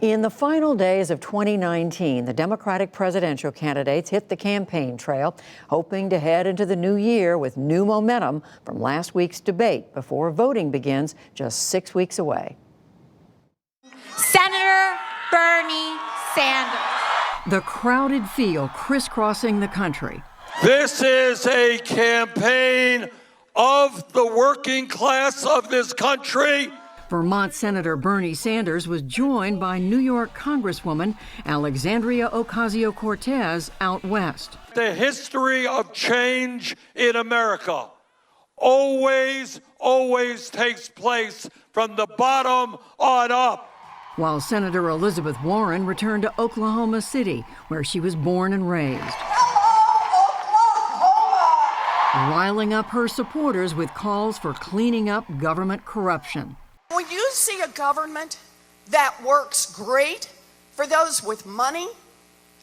In the final days of 2019, the Democratic presidential candidates hit the campaign trail, hoping to head into the new year with new momentum from last week's debate before voting begins just 6 weeks away. Senator Bernie Sanders. The crowded field crisscrossing the country. This is a campaign of the working class of this country. Vermont Senator Bernie Sanders was joined by New York Congresswoman Alexandria Ocasio-Cortez out west. The history of change in America always takes place from the bottom on up. While Senator Elizabeth Warren returned to Oklahoma City, where she was born and raised. Riling up her supporters with calls for cleaning up government corruption. When you see a government that works great for those with money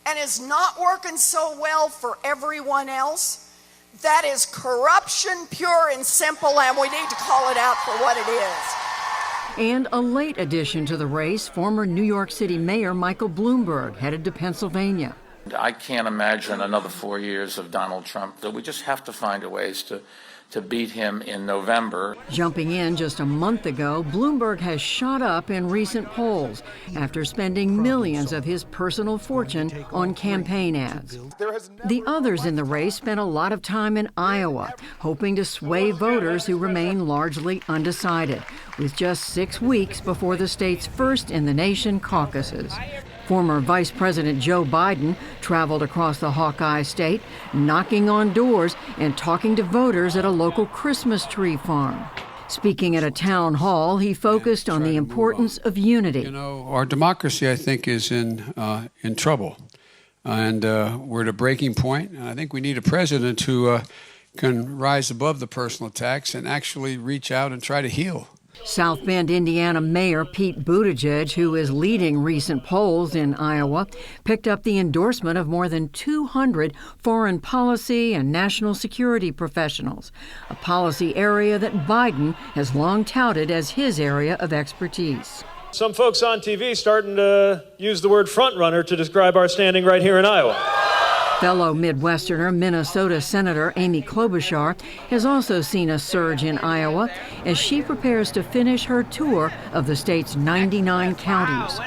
and is not working so well for everyone else, that is corruption pure and simple, and we need to call it out for what it is. And a late addition to the race, former New York City Mayor Michael Bloomberg headed to Pennsylvania. I can't imagine another 4 years of Donald Trump. We just have to find ways to beat him in November. Jumping in just a month ago, Bloomberg has shot up in recent polls after spending millions of his personal fortune on campaign ads. The others in the race spent a lot of time in Iowa, hoping to sway voters who remain largely undecided, with just 6 weeks before the state's first in the nation caucuses. Former Vice President Joe Biden traveled across the Hawkeye state, knocking on doors and talking to voters at a local Christmas tree farm. Speaking at a town hall, he focused on the importance of unity. You know, our democracy, I think, is in trouble. And we're at a breaking point. And I think we need a president who can rise above the personal attacks and actually reach out and try to heal. South Bend, Indiana Mayor Pete Buttigieg, who is leading recent polls in Iowa, picked up the endorsement of more than 200 foreign policy and national security professionals, a policy area that Biden has long touted as his area of expertise. Some folks on TV starting to use the word front runner to describe our standing right here in Iowa. Fellow Midwesterner Minnesota Senator Amy Klobuchar has also seen a surge in Iowa as she prepares to finish her tour of the state's 99 counties.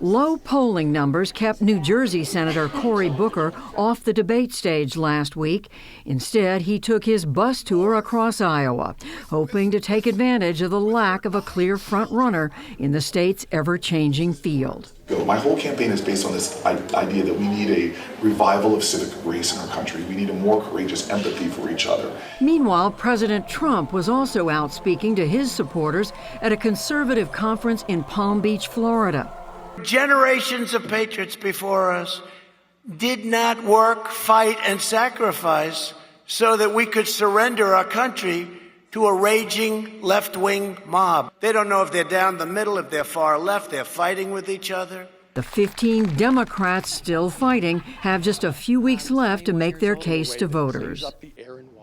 Low polling numbers kept New Jersey Senator Cory Booker off the debate stage last week. Instead, he took his bus tour across Iowa, hoping to take advantage of the lack of a clear front-runner in the state's ever-changing field. My whole campaign is based on this idea that we need a revival of civic grace in our country. We need a more courageous empathy for each other. Meanwhile, President Trump was also out speaking to his supporters at a conservative conference in Palm Beach, Florida. Generations of patriots before us did not work, fight, and sacrifice so that we could surrender our country to a raging left-wing mob. They don't know if they're down the middle, if they're far left, they're fighting with each other. The 15 Democrats still fighting have just a few weeks left to make their case to voters.